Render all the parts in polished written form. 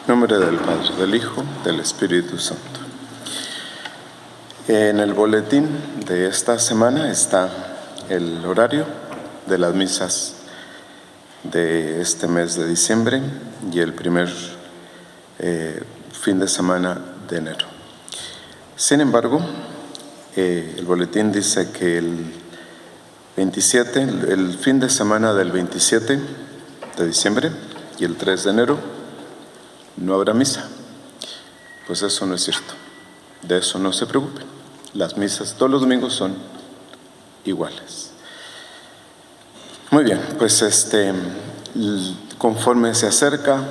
En nombre del Padre, del Hijo, del Espíritu Santo. En el boletín de esta semana está el horario de las misas de este mes de diciembre y el primer fin de semana de enero. Sin embargo, el boletín dice que el fin de semana del 27 de diciembre y el 3 de enero no habrá misa. Pues eso no es cierto. De eso no se preocupen. Las misas todos los domingos son iguales. Muy bien, pues conforme se acerca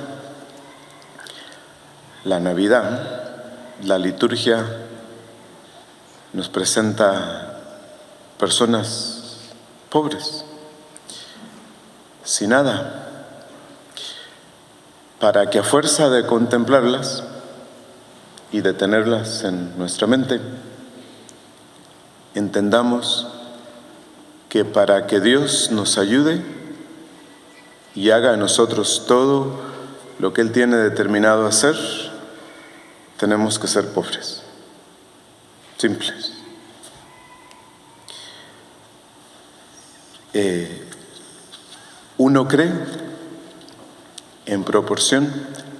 la Navidad, la liturgia nos presenta personas pobres, sin nada, para que a fuerza de contemplarlas y de tenerlas en nuestra mente, entendamos que para que Dios nos ayude y haga en nosotros todo lo que Él tiene determinado hacer, tenemos que ser pobres, simples. Uno cree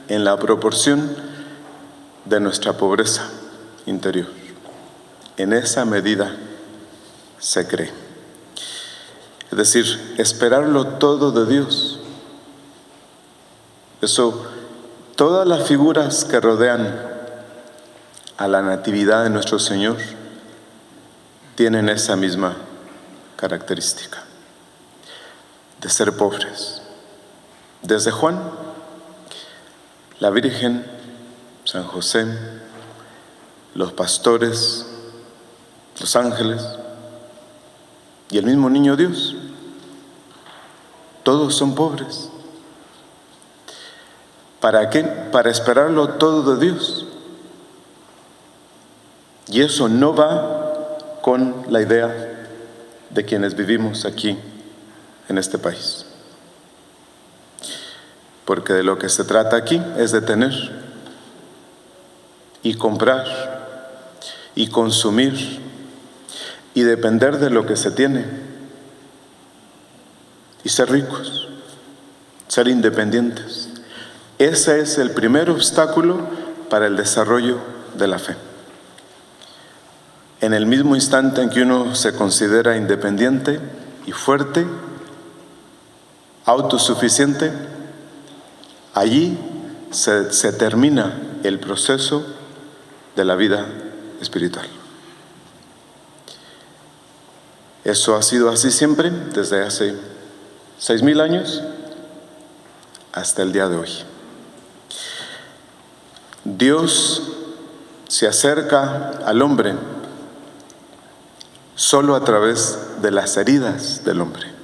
en la proporción de nuestra pobreza interior. En esa medida se cree. Es decir, esperarlo todo de Dios. Eso, todas las figuras que rodean a la natividad de nuestro Señor tienen esa misma característica, de ser pobres. Desde Juan, la Virgen, San José, los pastores, los ángeles y el mismo niño Dios, todos son pobres. ¿Para qué? Para esperarlo todo de Dios. Y eso no va con la idea de quienes vivimos aquí en este país. Porque de lo que se trata aquí es de tener y comprar y consumir y depender de lo que se tiene y ser ricos, ser independientes. Ese es el primer obstáculo para el desarrollo de la fe. En el mismo instante en que uno se considera independiente y fuerte, autosuficiente, allí se termina el proceso de la vida espiritual. Eso ha sido así siempre, desde hace 6,000 años hasta el día de hoy. Dios se acerca al hombre solo a través de las heridas del hombre,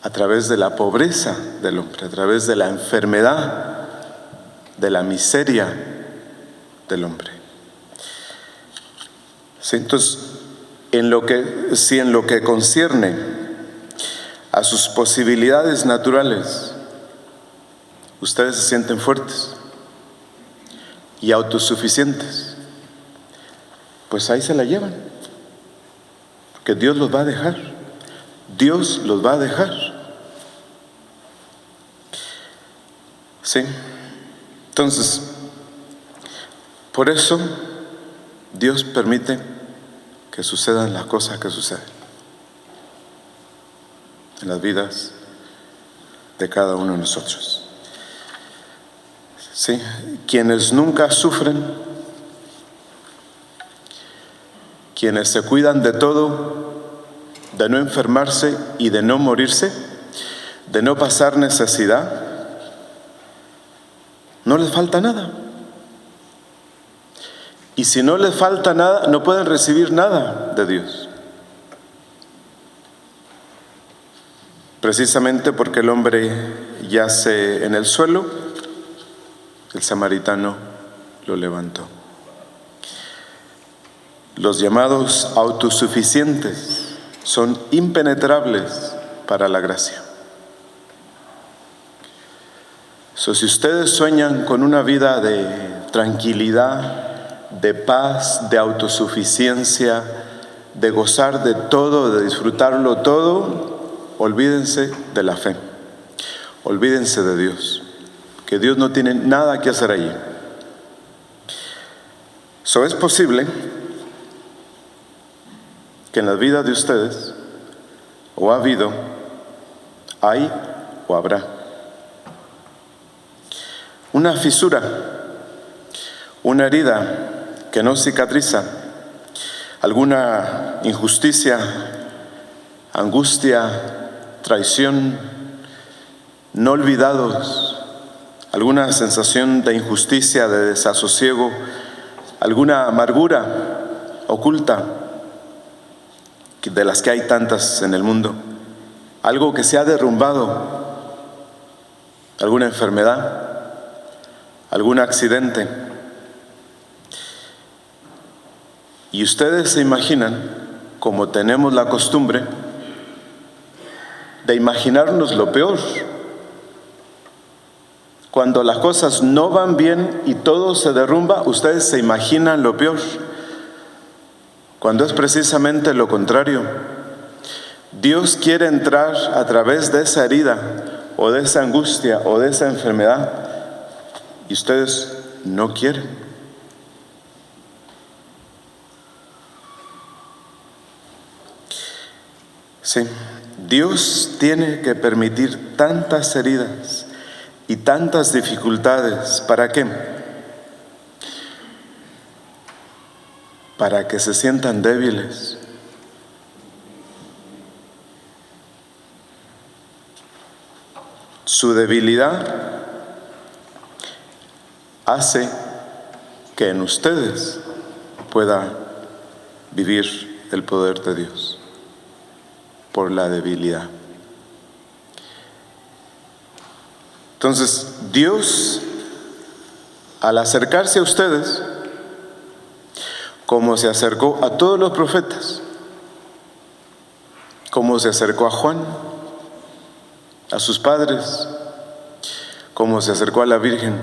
a través de la pobreza del hombre, a través de la enfermedad, de la miseria del hombre. Sí, entonces, en lo que concierne a sus posibilidades naturales, ustedes se sienten fuertes y autosuficientes, pues ahí se la llevan, porque Dios los va a dejar. Dios los va a dejar. ¿Sí? Entonces, por eso Dios permite que sucedan las cosas que suceden en las vidas de cada uno de nosotros. ¿Sí? Quienes nunca sufren, quienes se cuidan de todo, de no enfermarse y de no morirse, de no pasar necesidad, no les falta nada. Y si no les falta nada, no pueden recibir nada de Dios. Precisamente porque el hombre yace en el suelo, el samaritano lo levantó. Los llamados autosuficientes son impenetrables para la gracia. Si ustedes sueñan con una vida de tranquilidad, de paz, de autosuficiencia, de gozar de todo, de disfrutarlo todo, olvídense de la fe, olvídense de Dios, que Dios no tiene nada que hacer allí. Es posible que en la vida de ustedes, o ha habido, hay o habrá una fisura, una herida que no cicatriza, alguna injusticia, angustia, traición, no olvidados, alguna sensación de injusticia, de desasosiego, alguna amargura oculta, de las que hay tantas en el mundo, algo que se ha derrumbado, alguna enfermedad, algún accidente. Y ustedes se imaginan, como tenemos la costumbre, de imaginarnos lo peor. Cuando las cosas no van bien y todo se derrumba, ustedes se imaginan lo peor. Cuando es precisamente lo contrario. Dios quiere entrar a través de esa herida, o de esa angustia, o de esa enfermedad, y ustedes no quieren. Sí, Dios tiene que permitir tantas heridas y tantas dificultades. ¿Para qué? Para que se sientan débiles. Su debilidad hace que en ustedes pueda vivir el poder de Dios por la debilidad. Entonces, Dios, al acercarse a ustedes, como se acercó a todos los profetas, como se acercó a Juan, a sus padres, como se acercó a la Virgen,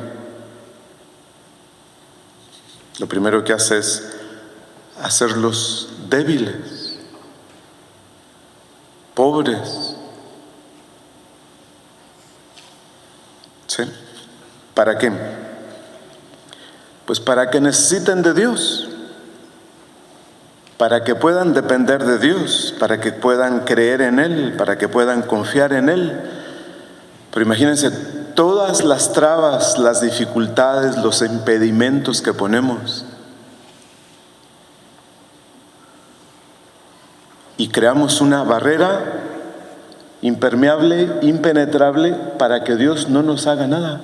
lo primero que hace es hacerlos débiles, pobres. ¿Sí? ¿Para qué? Pues para que necesiten de Dios, para que puedan depender de Dios, para que puedan creer en Él, para que puedan confiar en Él. Pero imagínense todas las trabas, las dificultades, los impedimentos que ponemos. Y creamos una barrera impermeable, impenetrable, para que Dios no nos haga nada.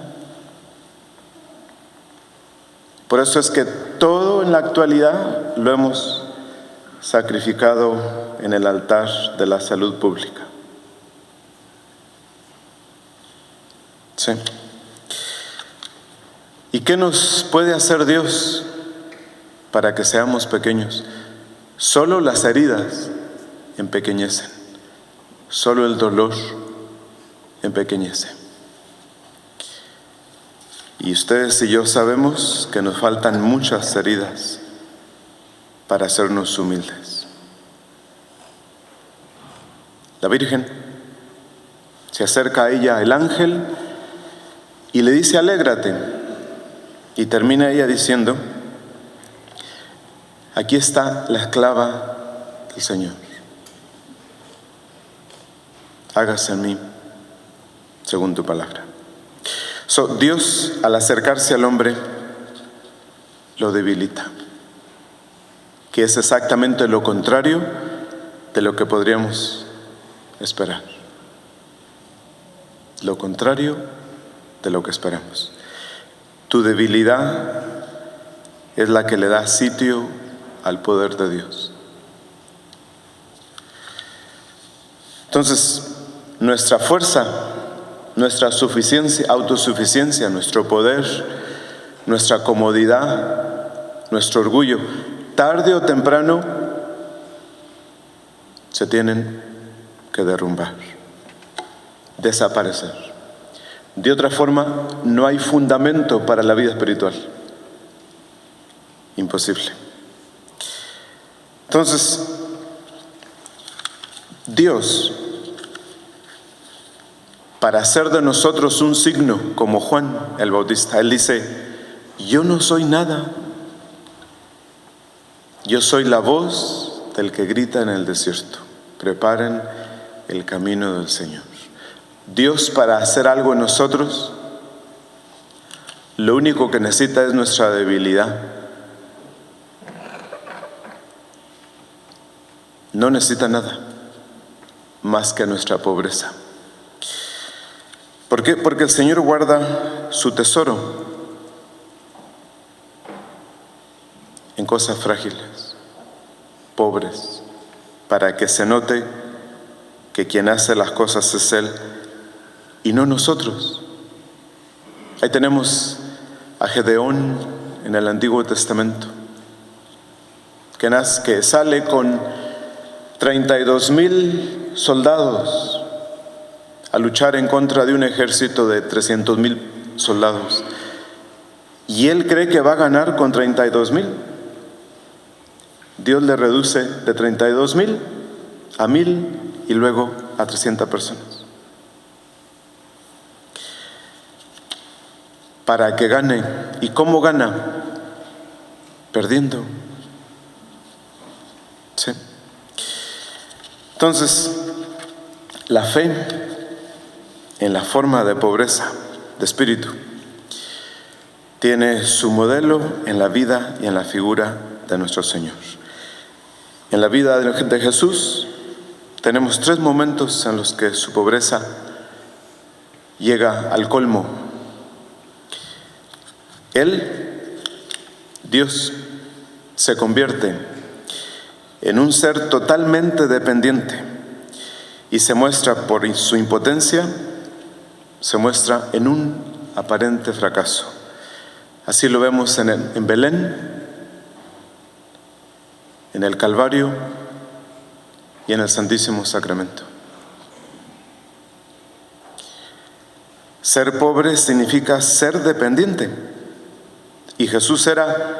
Por eso es que todo en la actualidad lo hemos sacrificado en el altar de la salud pública. Sí. ¿Y qué nos puede hacer Dios para que seamos pequeños? Solo las heridas empequeñecen, solo el dolor empequeñece. Y ustedes y yo sabemos que nos faltan muchas heridas para hacernos humildes. La Virgen, se acerca a ella el ángel y le dice: alégrate. Y termina ella diciendo: aquí está la esclava del Señor. Hágase en mí según tu palabra. Dios, al acercarse al hombre, lo debilita, que es exactamente lo contrario de lo que podríamos esperar. Lo contrario de lo que esperamos. Tu debilidad es la que le da sitio al poder de Dios. Entonces, nuestra fuerza, nuestra suficiencia, autosuficiencia, nuestro poder, nuestra comodidad, nuestro orgullo, tarde o temprano se tienen que derrumbar, desaparecer. De otra forma, no hay fundamento para la vida espiritual. Imposible. Entonces, Dios, para hacer de nosotros un signo, como Juan el Bautista, Él dice: yo no soy nada, yo soy la voz del que grita en el desierto, preparen el camino del Señor. Dios, para hacer algo en nosotros, lo único que necesita es nuestra debilidad. No necesita nada más que nuestra pobreza. ¿Por qué? Porque el Señor guarda su tesoro en cosas frágiles, pobres, para que se note que quien hace las cosas es Él y no nosotros. Ahí tenemos a Gedeón en el Antiguo Testamento, que sale con 32,000 soldados a luchar en contra de un ejército de 300,000 soldados. Y él cree que va a ganar con 32,000. Dios le reduce de 32,000 a 1,000 y luego a 300 personas. Para que gane. ¿Y cómo gana? Perdiendo. ¿Sí? Entonces, la fe en la forma de pobreza de espíritu tiene su modelo en la vida y en la figura de nuestro Señor. En la vida de Jesús tenemos 3 momentos en los que su pobreza llega al colmo. Él, Dios, se convierte en un ser totalmente dependiente y se muestra por su impotencia, se muestra en un aparente fracaso. Así lo vemos en Belén, en el Calvario y en el Santísimo Sacramento. Ser pobre significa ser dependiente, y Jesús era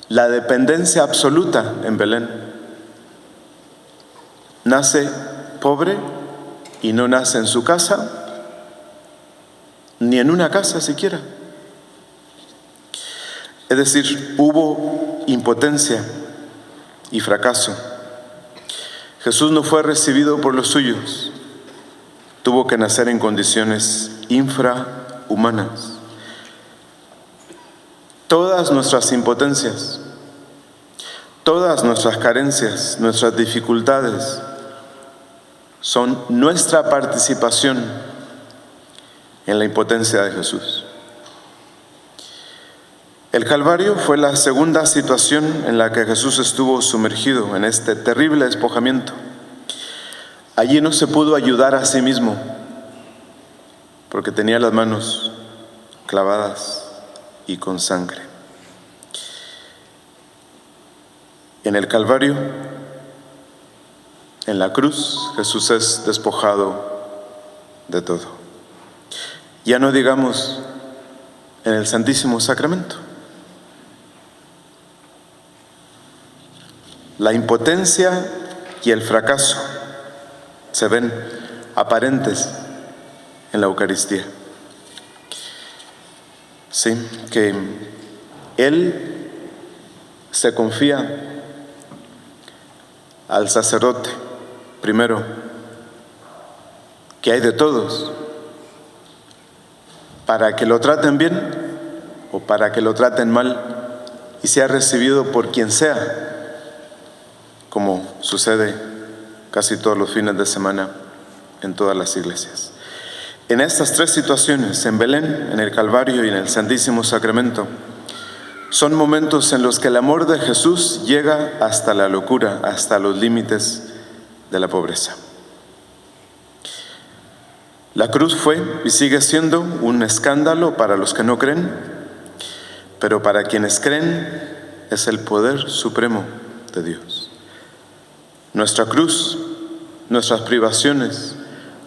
la dependencia absoluta en Belén. Nace pobre y no nace en su casa, ni en una casa siquiera. Es decir, hubo impotencia y fracaso. Jesús no fue recibido por los suyos. Tuvo que nacer en condiciones infrahumanas. Todas nuestras impotencias, todas nuestras carencias, nuestras dificultades son nuestra participación en la impotencia de Jesús. El Calvario fue la segunda situación en la que Jesús estuvo sumergido en este terrible despojamiento. Allí no se pudo ayudar a sí mismo porque tenía las manos clavadas y con sangre. En el Calvario, en la cruz, Jesús es despojado de todo. Ya no digamos en el Santísimo Sacramento. La impotencia y el fracaso se ven aparentes en la Eucaristía. Sí, que Él se confía al sacerdote, primero, que hay de todos, para que lo traten bien o para que lo traten mal y sea recibido por quien sea, como sucede casi todos los fines de semana en todas las iglesias. En estas 3 situaciones, en Belén, en el Calvario y en el Santísimo Sacramento, son momentos en los que el amor de Jesús llega hasta la locura, hasta los límites de la pobreza. La cruz fue y sigue siendo un escándalo para los que no creen, pero para quienes creen es el poder supremo de Dios. Nuestra cruz, nuestras privaciones,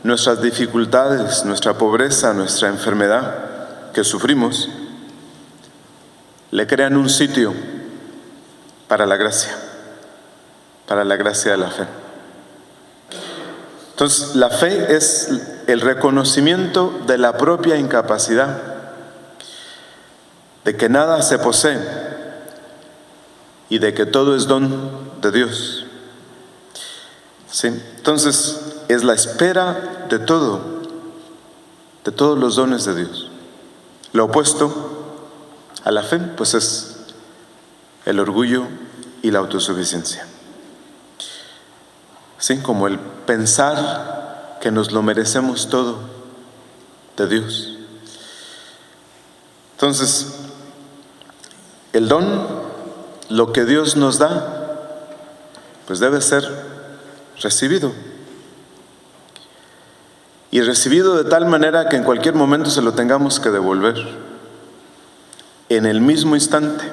nuestras dificultades, nuestra pobreza, nuestra enfermedad que sufrimos, le crean un sitio para la gracia de la fe. Entonces, la fe es el reconocimiento de la propia incapacidad, de que nada se posee y de que todo es don de Dios. ¿Sí? Entonces, es la espera de todos los dones de Dios. Lo opuesto a la fe, pues es el orgullo y la autosuficiencia. ¿Sí? Como el pensar que nos lo merecemos todo de Dios. Entonces, el don, lo que Dios nos da, pues debe ser recibido. Y recibido de tal manera que en cualquier momento se lo tengamos que devolver. En el mismo instante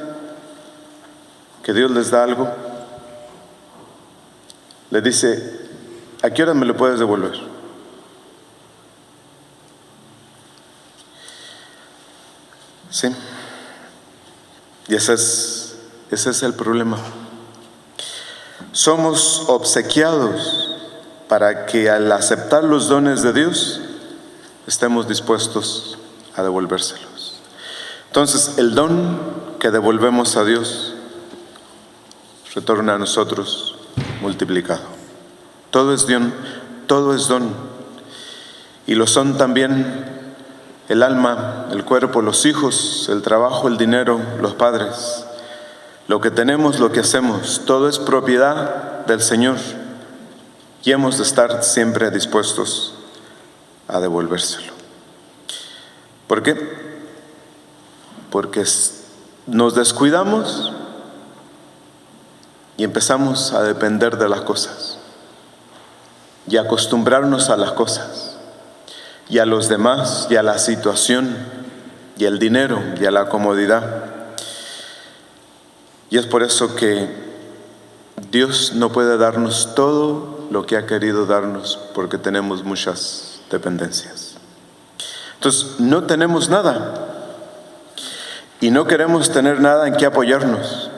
que Dios les da algo, le dice: ¿a qué hora me lo puedes devolver? ¿Sí? Y ese es el problema. Somos obsequiados para que al aceptar los dones de Dios estemos dispuestos a devolvérselos. Entonces, el don que devolvemos a Dios retorna a nosotros multiplicado. Todo es don. Y lo son también el alma, el cuerpo, los hijos, el trabajo, el dinero, los padres. Lo que tenemos, lo que hacemos, todo es propiedad del Señor. Y hemos de estar siempre dispuestos a devolvérselo. ¿Por qué? Porque nos descuidamos y empezamos a depender de las cosas y a acostumbrarnos a las cosas y a los demás y a la situación y al dinero y a la comodidad. Y es por eso que Dios no puede darnos todo lo que ha querido darnos, porque tenemos muchas dependencias. Entonces, no tenemos nada y no queremos tener nada en que apoyarnos,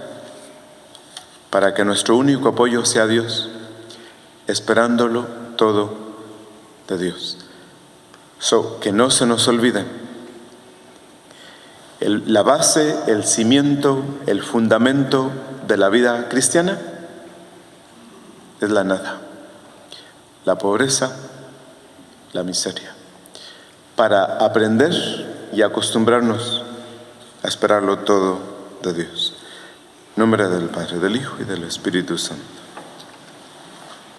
para que nuestro único apoyo sea Dios, esperándolo todo de Dios. Que no se nos olvide, la base, el cimiento, el fundamento de la vida cristiana es la nada, la pobreza, la miseria, para aprender y acostumbrarnos a esperarlo todo de Dios. En nombre del Padre, del Hijo y del Espíritu Santo.